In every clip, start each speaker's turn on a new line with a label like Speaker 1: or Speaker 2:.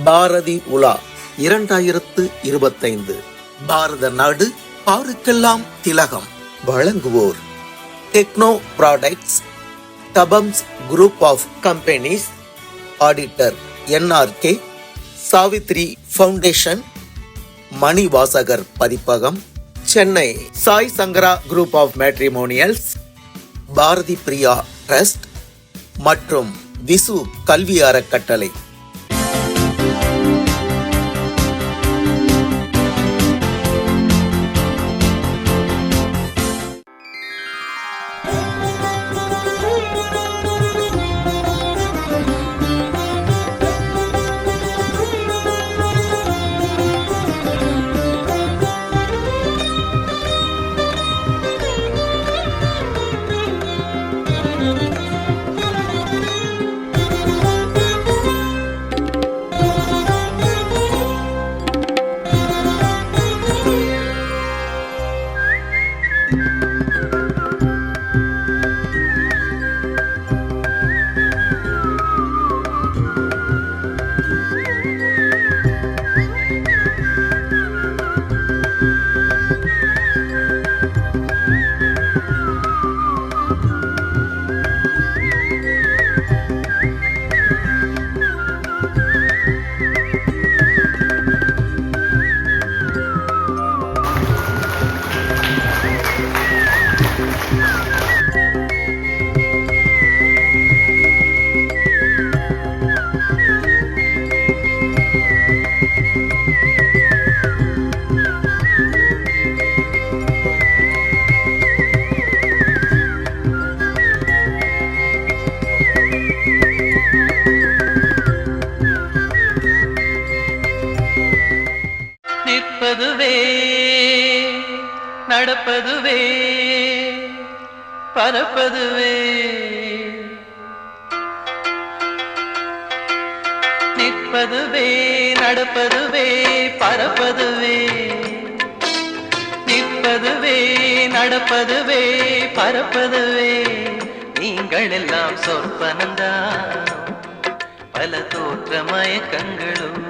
Speaker 1: பாரதி உலா 2025 பாரத நாடு பாருக்கெல்லாம் திலகம். வழங்குவோர் டெக்னோ ப்ராடக்ட்ஸ், தபம்ஸ் group of companies, auditor NRK, Savitri foundation, Manivasagar Pathippagam, Chennai Sai Sankara group of matrimonials, Bharathi Priya trust மற்றும் விசு கல்வி அறக்கட்டளை.
Speaker 2: நிற்பதுவே நடப்பதுவே பறப்பதுவே, நிற்பதுவே நடப்பதுவே பறப்பதுவே, நிற்பதுவே நடப்பதுவே பறப்பதுவே. நீங்கள் எல்லாம் சொற்பனந்தான், பல தோற்ற மயக்கங்களும்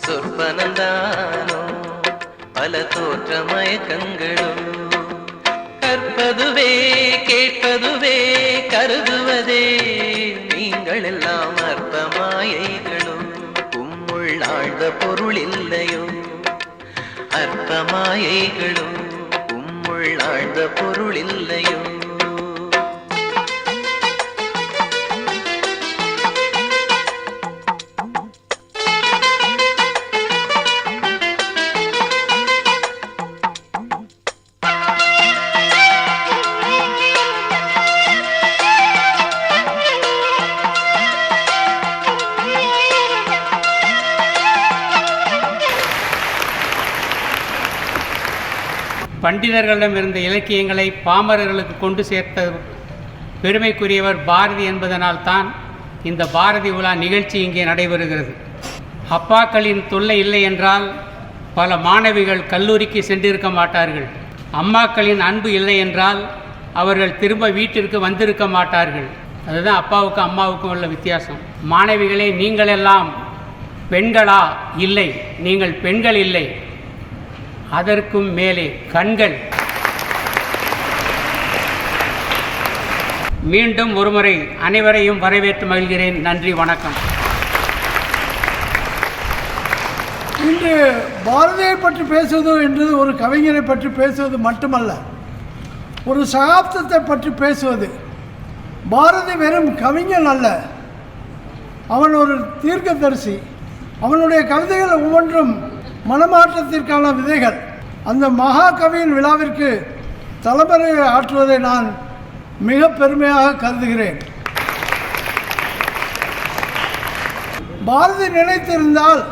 Speaker 2: சொற்பனந்தானோ, பல தோற்ற மயக்கங்களும். கற்பதுவே கேட்பதுவே கருதுவதே, நீங்கள் எல்லாம் அற்ப மாயைகளும். உம்முள் ஆழ்ந்த பொருள் இல்லையோ, அற்ப மாயைகளும் உம்முள் ஆழ்ந்த பொருள் இல்லையோ.
Speaker 3: பண்டிதர்களிடம் இருந்த இலக்கியங்களை பாமரர்களுக்கு கொண்டு சேர்த்த பெருமைக்குரியவர் பாரதி என்பதனால் தான் இந்த பாரதி உலா நிகழ்ச்சி இங்கே நடைபெறுகிறது. அப்பாக்களின் தொல்லை இல்லை என்றால் பல மாணவிகள் கல்லூரிக்கு சென்றிருக்க மாட்டார்கள். அம்மாக்களின் அன்பு இல்லை என்றால் அவர்கள் திரும்ப வீட்டிற்கு வந்திருக்க மாட்டார்கள். அதுதான் அப்பாவுக்கும் அம்மாவுக்கும் உள்ள வித்தியாசம். மாணவிகளே, நீங்களெல்லாம் பெண்களா? இல்லை, நீங்கள் பெண்கள் இல்லை, அதற்கும் மேலே கண்கள். மீண்டும் ஒருமுறை அனைவரையும் வரவேற்று மகிழ்கிறேன். நன்றி, வணக்கம்.
Speaker 4: இன்று பாரதியை பற்றி பேசுவது என்பது ஒரு கவிஞரை பற்றி பேசுவது மட்டுமல்ல, ஒரு சகாப்தத்தை பற்றி பேசுவது. பாரதி வெறும் கவிஞன் அல்ல, அவன் ஒரு தீர்க்கதரிசி. அவனுடைய கவிதைகள் ஒவ்வொன்றும் மனமாற்றத்திற்கான விதைகள். அந்த மகாகவியின் விழாவிற்கு தலைமுறையை ஆற்றுவதை நான் மிக பெருமையாக கருதுகிறேன். பாரதி நினைத்திருந்தால்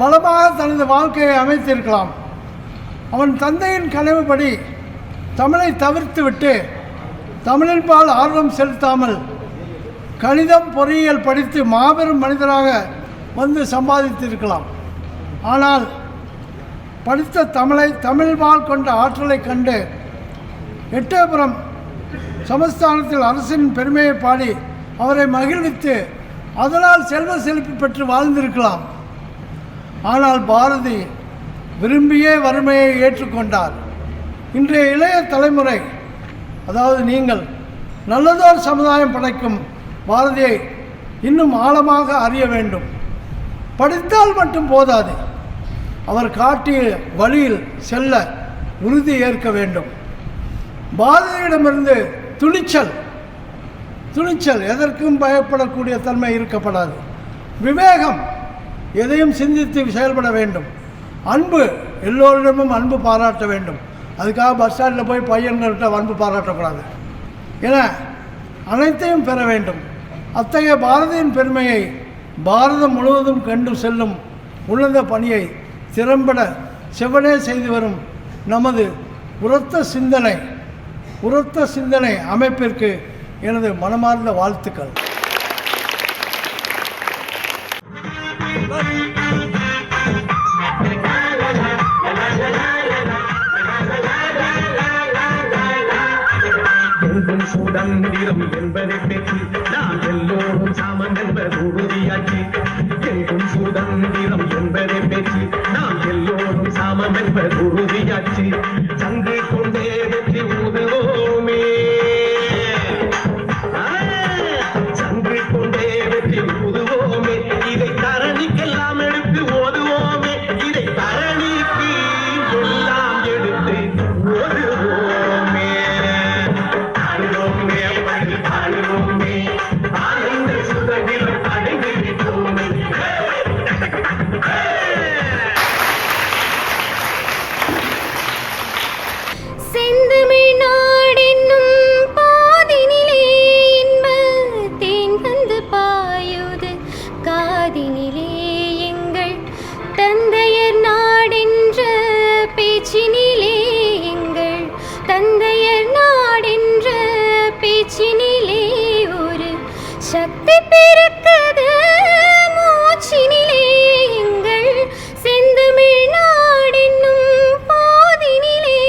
Speaker 4: வளமாக தனது வாழ்க்கையை அமைத்திருக்கலாம். அவன் தந்தையின் கனவுப்படி தமிழை தவிர்த்துவிட்டு தமிழின் பால் ஆர்வம் செலுத்தாமல் கணிதம் பொறியியல் படித்து மாபெரும் மனிதராக வந்து சம்பாதித்திருக்கலாம். ஆனால் படித்த தமிழ்பால் கொண்ட ஆற்றலை கண்டு எட்டயபுரம் சமஸ்தானத்தில் அரசின் பெருமையை பாடி அவரை மகிழ்வித்து அதனால் செல்வ செழிப்பு பெற்று வாழ்ந்திருக்கலாம். ஆனால் பாரதி விரும்பியே வறுமையை ஏற்றுக்கொண்டார். இன்றைய இளைய தலைமுறை, அதாவது நீங்கள், நல்லதோர் சமுதாயம் படைக்கும் பாரதியை இன்னும் ஆழமாக அறிய வேண்டும். படித்தால் மட்டும் போதாது, அவர் காட்டிய வழியில் செல்ல உறுதி ஏற்க வேண்டும். பாரதியிடமிருந்து துணிச்சல், எதற்கும் பயப்படக்கூடிய தன்மை இருக்கப்படாது. விவேகம், எதையும் சிந்தித்து செயல்பட வேண்டும். அன்பு, எல்லோரிடமும் அன்பு பாராட்ட வேண்டும். அதுக்காக பஸ் ஸ்டாண்டில் போய் பையன்கள்கிட்ட அன்பு பாராட்டக்கூடாது. என அனைத்தையும் பெற வேண்டும். அத்தகைய பாரதியின் பெருமையை பாரதம் முழுவதும் கண்டு செல்லும் உன்னத பணியை திறம்பட செவ்வனே செய்து வரும் நமது உரத்த சிந்தனை அமைப்பிற்கு எனது மனமார்ந்த வாழ்த்துக்கள்.
Speaker 5: சுதந்திரம் என்பதை பெற்று நாம் எல்லோரும் சாமம் என்பது உறுதியாச்சு. எங்கும் சுதந்திரம் என்பதை பெற்று நாம் எல்லோரும் சாமம் என்பது உறுதியாச்சு. சங்கை கொண்டே வெற்றி ஊதுவோமே, சங்கை கொண்டே வெற்றி ஊதுவோமே. இதை தரணிக்கெல்லாம் எடுத்து ஓதுவோமே, இதை தரணிக்கு எல்லாம் எடுத்து ஓதுவோமே. ஆனந்த சுதந்திரம் அடைந்து விட்டோமே.
Speaker 6: செந்தமிழ் நாடென்னும் பாதினிலே இன்ப தேன் வந்து பாயுது காதினிலே. எங்கள் தந்தையர் நாடென்ற பேச்சினிலே, எங்கள் தந்தையர் நாடென்ற பேச்சினிலே ஒரு சக்தி பிறக்குது மூச்சினிலே. எங்கள் செந்தமிழ் நாடென்னும் பாதினிலே.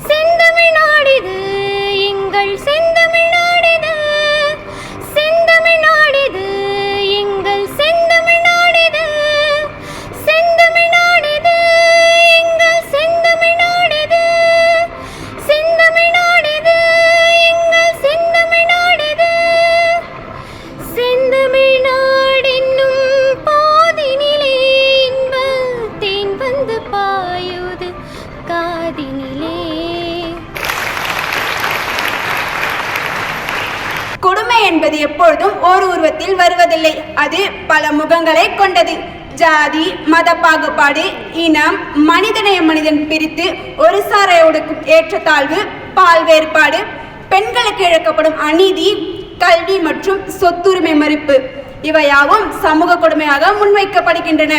Speaker 6: செந்தமிழ் நாடிது எங்கள் செந்தமிழ் நாடிது, செந்தமிழ் நாடிது எங்கள் செந்தமிழ் நாடிது, செந்தமிழ் நாடிது எங்கள் செந்தமிழ் நாடிது, செந்தமிழ் நாடிது எங்கள் செந்தமிழ் நாடிது. செந்தமிழ் நாடென்னும் பாதினிலே இன்ப தேன் வந்து பாயுது காதினிலே.
Speaker 7: கொடுமை என்பது எப்பொழுதும் ஓர் உருவத்தில் வருவதில்லை. அது பல முகங்களை கொண்டது. ஜாதி, மத பாகுபாடு, இனம், மனிதன் பிரித்து ஒரு சாரை ஒடுக்கும் ஏற்றத்தாழ்வு, பால் வேறுபாடு, பெண்களுக்கு இழக்கப்படும் அநீதி, கல்வி மற்றும் சொத்துரிமை மறுப்பு, இவையாவும் சமூக கொடுமையாக முன்வைக்கப்படுகின்றன.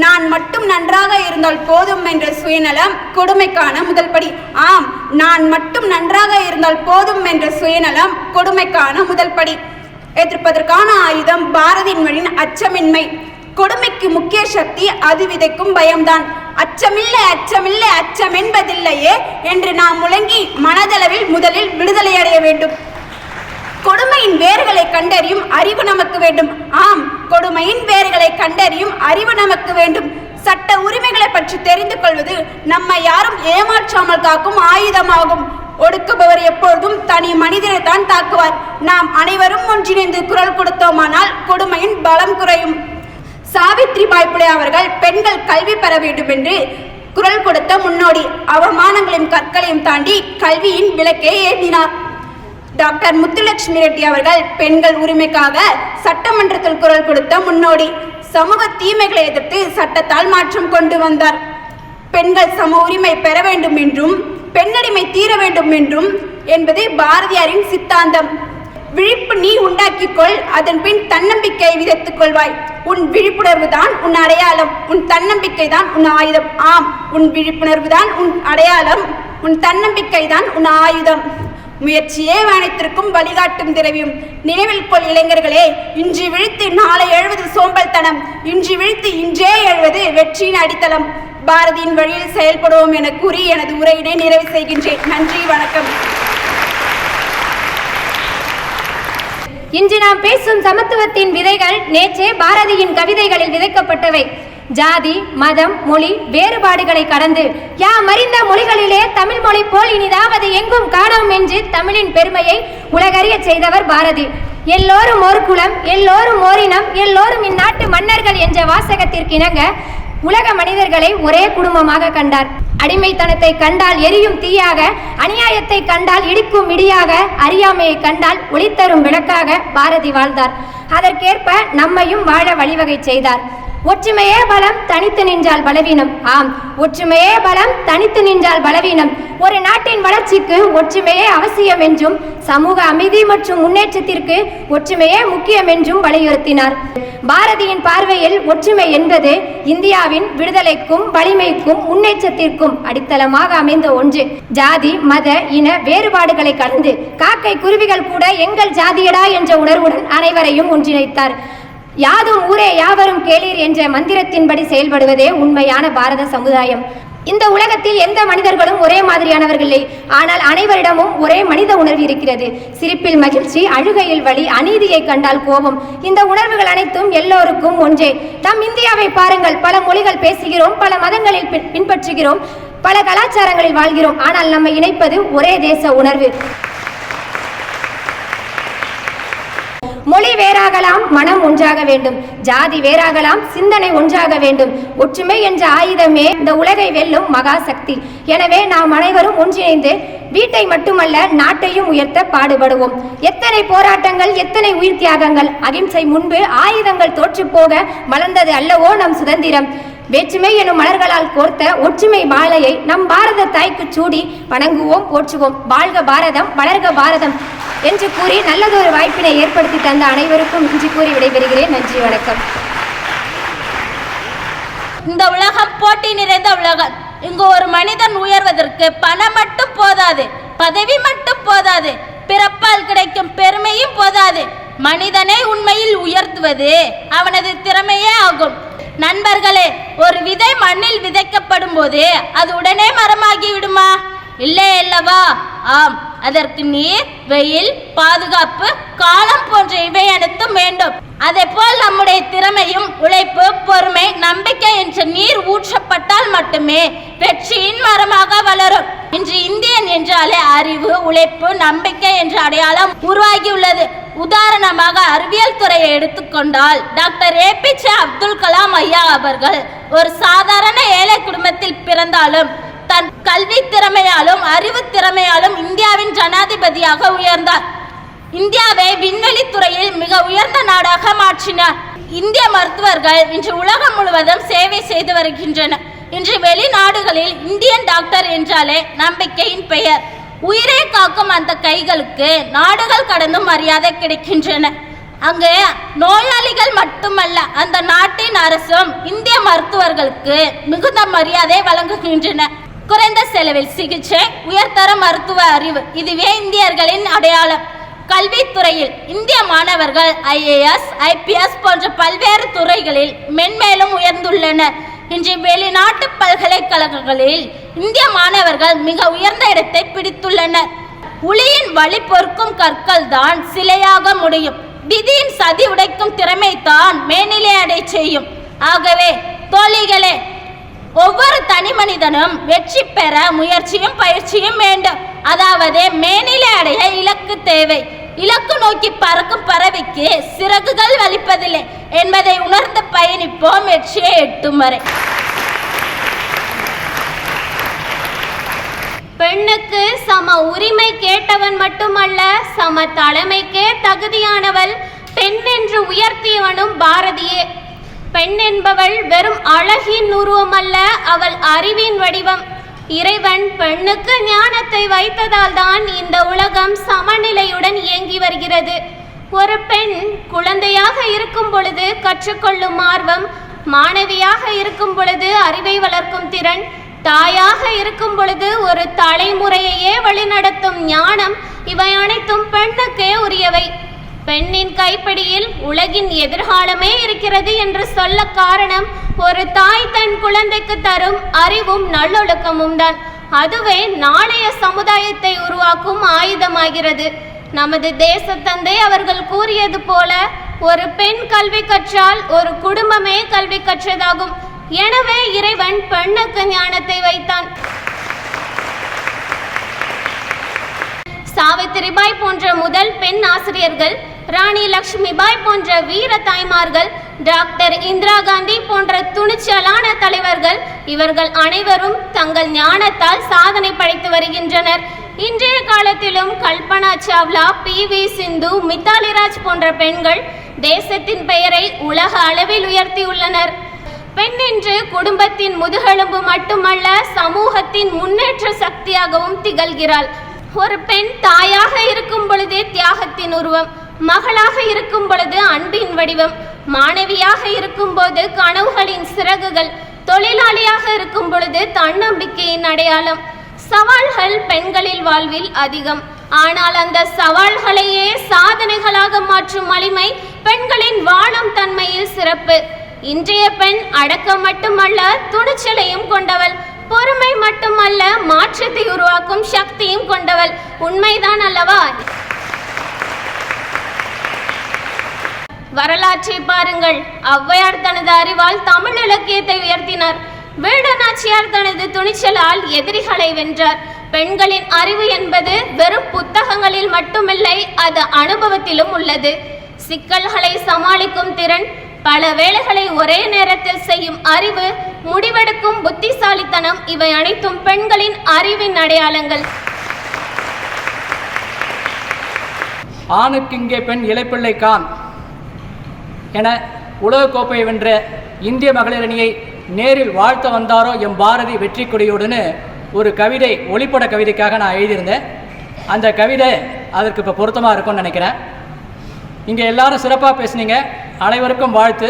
Speaker 7: நான் மட்டும் நன்றாக இருந்தால் போதும் என்ற சுயநலம் கொடுமைக்கான முதல் படி. ஆம், நான் மட்டும் நன்றாக இருந்தால் போதும் என்ற சுயநலம் கொடுமைக்கான முதல் படி. எதிர்ப்பதற்கான ஆயுதம் பாரதியின் வழியின் அச்சமின்மை. கொடுமைக்கு முக்கிய சக்தி அது விதைக்கும் பயம்தான். அச்சமில்லை அச்சமில்லை அச்சம் என்பதில்லையே என்று நாம் முழங்கி மனதளவில் முதலில் விடுதலை அடைய வேண்டும். கொடுமையின் வேர்களை கண்டறியும் அறிவு நமக்கு வேண்டும். ஆம், கொடுமையின் வேர்களை கண்டறியும் அறிவு நமக்கு வேண்டும். சட்ட உரிமைகளை பற்றி தெரிந்து கொள்வது நம்மை யாரும் ஏமாற்றாமல் காக்கும் ஆயுதமாகும். ஒடுக்குபவர் எப்பொழுதும் தனி மனிதனை தான் தாக்குவார். நாம் அனைவரும் ஒன்றிணைந்து குரல் கொடுத்தோமானால் கொடுமையின் பலம் குறையும். சாவித்ரிபாய் புலே அவர்கள் பெண்கள் கல்வி பெற வேண்டும் என்று குரல் கொடுத்த முன்னோடி. அவமானங்களையும் கற்களையும் தாண்டி கல்வியின் விளக்கை ஏந்தினார். டாக்டர் முத்துலட்சுமி ரெட்டி அவர்கள் பெண்கள் உரிமைக்காக சட்டமன்றத்தில் குரல் கொடுத்த முன்னோடி. சமூக தீமைகளை எதிர்த்து சட்டத்தால் மாற்றம் கொண்டு வந்தார். பெண்கள் சம உரிமை பெற வேண்டும் என்றும் பெண்ணடிமை தீர வேண்டும் என்றும் என்பது பாரதியாரின் சித்தாந்தம். விழிப்பு நீ உண்டாக்கிக்கொள், அதன் பின் தன்னம்பிக்கை விதைத்துக் கொள்வாய். உன் விழிப்புணர்வு தான் உன் அடையாளம், உன் தன்னம்பிக்கை தான் உன் ஆயுதம். ஆம், உன் விழிப்புணர்வு தான் உன் அடையாளம், உன் தன்னம்பிக்கை தான் உன் ஆயுதம். முயற்சியே அனைத்திற்கும் வழிகாட்டும் திரவியம். நினைவில் கொள் இளைஞர்களே, இன்று விழித்து நாளை எழுவது சோம்பல்தனம், இன்று விழித்து இன்றே எழுவது வெற்றியின் அடித்தளம். பாரதியின் வழியில் செயல்படுவோம் என கூறி எனது உரையினை நிறைவு செய்கின்றேன். நன்றி, வணக்கம்.
Speaker 6: இன்று நாம் பேசும் சமத்துவத்தின் விதைகள் நேற்றே பாரதியின் கவிதைகளில் விதைக்கப்பட்டவை. ஜாதி, மதம், மொழி வேறுபாடுகளை கடந்து யாம் அறிந்த மொழிகளிலே தமிழ் மொழி போல் இனிதாவது எங்கும் காணோம் என்று தமிழின் பெருமையை உலகறிய செய்தவர் பாரதி. எல்லோரும் ஒரு குலம், எல்லோரும் ஓரினம், எல்லோரும் இந்நாட்டு மன்னர்கள் என்ற வாசகத்திற்கிணங்க உலக மனிதர்களை ஒரே குடும்பமாக கண்டார். அடிமைத்தனத்தை கண்டால் எரியும் தீயாக, அநியாயத்தை கண்டால் இடிக்கும் இடியாக, அறியாமையை கண்டால் ஒளித்தரும் விளக்காக பாரதி வாழ்ந்தார். அதற்கேற்ப நம்மையும் வாழ வழிவகை செய்தார். ஒற்றுமையே பலம், தனித்து நின்றால் பலவீனம். ஆம், ஒற்றுமையே பலம், தனித்து நின்றால் பலவீனம். ஒரு நாட்டின் வளர்ச்சிக்கு ஒற்றுமையே அவசியம் என்றும் சமூக அமைதி மற்றும் முன்னேற்றத்திற்கு ஒற்றுமையே முக்கியம் என்றும் வலியுறுத்தினார். பாரதியின் பார்வையில் ஒற்றுமை என்பது இந்தியாவின் விடுதலைக்கும் வலிமைக்கும் முன்னேற்றத்திற்கும் அடித்தளமாக அமைந்த ஒன்று. ஜாதி, மத, இன வேறுபாடுகளை கடந்து காக்கை குருவிகள் கூட எங்கள் ஜாதியடா என்ற உணர்வுடன் அனைவரையும் ஒன்றிணைத்தார். யாதும் ஊரே யாவரும் கேளீர் என்ற மந்திரத்தின்படி செயல்படுவதே உண்மையான பாரத சமுதாயம். இந்த உலகத்தில் எந்த மனிதர்களும் ஒரே மாதிரியானவர்கள் இல்லை. ஆனால் அனைவரிடமும் ஒரே மனித உணர்வு இருக்கிறது. சிரிப்பில் மகிழ்ச்சி, அழுகையில் வலி, அநீதியை கண்டால் கோபம். இந்த உணர்வுகள் அனைத்தும் எல்லோருக்கும் ஒன்றே. நம் இந்தியாவை பாருங்கள். பல மொழிகள் பேசுகிறோம், பல மதங்களில் பின்பற்றுகிறோம், பல கலாச்சாரங்களில் வாழ்கிறோம். ஆனால் நம்மை இணைப்பது ஒரே தேச உணர்வு. மொழி வேறாகலாம், மனம் ஒன்றாக வேண்டும். ஜாதி வேறாகலாம், சிந்தனை ஒன்றாக வேண்டும். ஒற்றுமை என்ற ஆயுதமே இந்த உலகை வெல்லும் மகாசக்தி. எனவே நாம் அனைவரும் ஒன்றிணைந்து வீட்டை மட்டுமல்ல நாட்டையும் உயர்த்த பாடுபடுவோம். எத்தனை போராட்டங்கள், எத்தனை உயிர் தியாகங்கள். அகிம்சை முன்பு ஆயுதங்கள் தோற்று போக மலர்ந்தது அல்லவோ நம் சுதந்திரம். வேற்றுமை எனும் மலர்களால் கோர்த்த ஒற்றுமை மாலையை நம் பாரத தாய்க்கு சூடி வணங்குவோம், போற்றுவோம். வாழ்க பாரதம், வளர்க பாரதம் என்று கூறி நல்லதொரு வாய்ப்பினை ஏற்படுத்தி தந்த அனைவருக்கும் நன்றி கூறி விடைபெறுகிறேன். நன்றி, வணக்கம்.
Speaker 8: இந்த உலகம் போட்டி நிறைந்த உலகம். இங்கு ஒரு மனிதன் உயர்வதற்கு பணம் மட்டும் போதாது, பதவி மட்டும் போதாது, பிறப்பால் கிடைக்கும் பெருமையும் போதாது. மனிதனை உண்மையில் உயர்த்துவது அவனது திறமையே ஆகும். நண்பர்களே, ஒரு விதை மண்ணில் விதைக்கப்படும் போது அது உடனே மரமாகி விடுமா? இல்லை அல்லவா? ஆம், அதற்கு நீர், வெயில், பாதுகாப்பு, காலம் போன்ற இவை அனைத்தும் வேண்டும். அதே போல் நம்முடைய திறமையும் உழைப்பு, பொறுமை, நம்பிக்கை என்ற நீர் ஊற்றப்பட்டால் மட்டுமே வெற்றியின் மரமாக வளரும். இன்று இந்தியன் என்றாலே அறிவு, உழைப்பு, நம்பிக்கை என்ற அடையாளம் உருவாகியுள்ளது. உதாரணமாக அறிவியல் துறையை எடுத்துக்கொண்டால் டாக்டர் APJ அப்துல் கலாம் ஐயா அவர்கள் ஒரு சாதாரண ஏழை குடும்பத்தில் பிறந்தாலும் தன் கல்வி திறமையாலும் அறிவு திறமையாலும் இந்தியாவின் ஜனாதிபதியாக உயர்ந்தார். இந்தியாவை விண்வெளி துறையில் மிக உயர்ந்த நாடாக மாற்றினார். இந்திய மருத்துவர்கள் இன்று உலகம் முழுவதும் சேவை செய்து வருகின்றனர். இன்று வெளிநாடுகளில் இந்தியன் டாக்டர் என்றாலே நம்பிக்கையின் பெயர். உயிரை காக்கும் அந்த கைகளுக்கு நாடுகள் கடந்தும் மரியாதை கிடைக்கின்றன. அங்கு நோயாளிகள் மட்டுமல்ல, அந்த நாட்டின் அரசும் இந்திய மருத்துவர்களுக்கு மிகுந்த மரியாதை வழங்குகின்றன. குறைந்த செலவில் சிகிச்சை, உயர்தர மருத்துவ அறிவு, இதுவே இந்தியர்களின் அடையாளம். கல்வித்துறையில் இந்திய மாணவர்கள் IAS, IPS போன்ற பல்வேறு துறைகளில் மென்மேலும் உயர்ந்துள்ளனர். இன்று வெளிநாட்டு பல்கலைக்கழகங்களில் இந்திய மாணவர்கள் மிக உயர்ந்த இடத்தை பிடித்துள்ளனர். உளியின் வழி பொறுக்கும் கற்கள் தான் சிலையாக முடியும். விதியின் சதி உடைக்கும் திறமை தான் மேனிலை அடை செய்யும். ஆகவே தோழிகளே, ஒவ்வொரு தனி மனிதனும் வெற்றி பெற முயற்சியும் பயிற்சியும் வேண்டும். அதாவது மேனிலை அடைய இலக்கு தேவை. இலக்கு நோக்கி பறக்கும் பறவைக்கு சிறகுகள் வலிப்பதில்லை என்பதை உணர்ந்து பயணிப்போம் வெற்றியை எட்டும் வரை.
Speaker 6: பெண்ணுக்கு சம உரிமை கேட்டவன் மட்டுமல்ல, சம தலைமைக்கே தகுதியானவள் பெண் என்று உயர்த்தியவனும் பாரதியே. பெண் என்பவள் வெறும் அழகின் உருவம் அல்ல, அவள் அறிவின் வடிவம். இறைவன் பெண்ணுக்கு ஞானத்தை வைத்ததால் தான் இந்த உலகம் சமநிலையுடன் இயங்கி வருகிறது. ஒரு பெண் குழந்தையாக இருக்கும் பொழுது கற்றுக்கொள்ளும் ஆர்வம், மாணவியாக இருக்கும் பொழுது அறிவை வளர்க்கும் திறன், தாயாக இருக்கும் பொழுது ஒரு தலைமுறையையே வழிநடத்தும் ஞானம், இவை அனைத்தும் பெண்ணுக்கே உரியவை. பெண்ணின் கைப்பிடியில் உலகின் எதிர்காலமே இருக்கிறது என்று சொல்ல காரணம், ஒரு தாய் தன் குழந்தைக்கு தரும் அறிவும் நல்லொழுக்கமும் தான். அதுவே நாளைய சமுதாயத்தை உருவாக்கும் ஆயுதமாகிறது.
Speaker 8: நமது தேசத்தந்தை அவர்கள் கூறியது போல ஒரு பெண் கல்வி கற்றால் ஒரு குடும்பமே கல்வி கற்றதாகும். எனவே இறைவன் பெண்ணுக்கு ஞானத்தை வைத்தான். சாவித்திரிபாய் போன்ற முதல் பெண் ஆசிரியர்கள், ராணி லட்சுமிபாய் போன்ற வீர தாய்மார்கள், டாக்டர் இந்திரா காந்தி போன்ற துணிச்சலான தலைவர்கள், இவர்கள் அனைவரும் தங்கள் ஞானத்தால் சாதனை படைத்து வருகின்றனர். இன்றைய காலத்திலும் கல்பனா சாவ்லா, PV சிந்து, மித்தாலி ராஜ் போன்ற பெண்கள் தேசத்தின் பெயரை உலக அளவில் உயர்த்தியுள்ளனர். பெண் என்று குடும்பத்தின் முதுகெலும்பு மட்டுமல்ல, சமூகத்தின் முன்னேற்ற சக்தியாகவும் திகழ்கிறாள். ஒரு பெண் தாயாக இருக்கும் பொழுது தியாகத்தின் உருவம், மகளாக இருக்கும் பொழுது அன்பின் வடிவம், மாணவியாக இருக்கும் போது கனவுகளின் சிறகுகள், தொழிலாளியாக இருக்கும் பொழுது தன்னம்பிக்கையின் அடையாளம். சவால்கள் பெண்களில் வாழ்வில் அதிகம். ஆனால் அந்த சவால்களையே சாதனைகளாக மாற்றும் வலிமை பெண்களின் வாழும் தன்மையில் சிறப்பு. இன்றைய பெண் அடக்கம் மட்டுமல்ல, துணிச்சலையும் கொண்டவள். பொறுமை மட்டுமல்ல, மாற்றத்தை உருவாக்கும் சக்தியும் கொண்டவள். உண்மைதான் அல்லவா? வரலாற்றை பாருங்கள். ஔவையார் தனது அறிவால் தமிழ் இலக்கியத்தை உயர்த்தினார். வேலுநாச்சியார் தனது துணிச்சலால் எதிரிகளை வென்றார். பெண்களின் அறிவு என்பது வெறும் புத்தகங்களில் மட்டுமில்லை, அது அனுபவத்திலும் உள்ளது. சிக்கல்களை சமாளிக்கும் திறன், பல வேலைகளை ஒரே நேரத்தில் செய்யும் அறிவு, முடிவெடுக்கும் புத்திசாலித்தனம், இவை அனைத்தும் பெண்களின் அறிவின் அடையாளங்கள்.
Speaker 9: ஆணுக்கு இங்கே பெண் இளைப்பிள்ளை கான் என உலகக்கோப்பையை வென்ற இந்திய மகளிர் அணியை நேரில் வாழ்த்த வந்தாரோ எம் பாரதி வெற்றி கொடியோடுன்னு ஒரு கவிதை, ஒளிப்பட கவிதைக்காக நான் எழுதியிருந்தேன். அந்த கவிதை அதற்கு இப்போ பொருத்தமாக இருக்கும்னு நினைக்கிறேன். இங்கே எல்லாரும் சிறப்பாக பேசுனீங்க. அனைவருக்கும் வாழ்த்து.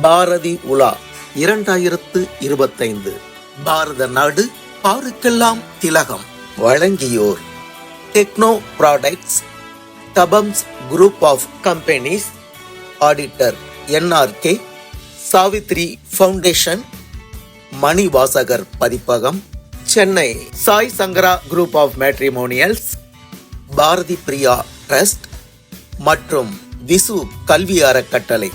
Speaker 1: பாரதி உலா 2025 பாரத நாடு பாருக்கெல்லாம் திலகம். வழங்கியோர் டெக்னோ ப்ராடக்ட்ஸ், தபம்ஸ் group of companies, auditor NRK, Savitri foundation, Manivasagar Pathippagam, Chennai Sai Sankara group of matrimonials, Bharathi Priya trust மற்றும் விசு கல்வி அறக்கட்டளை.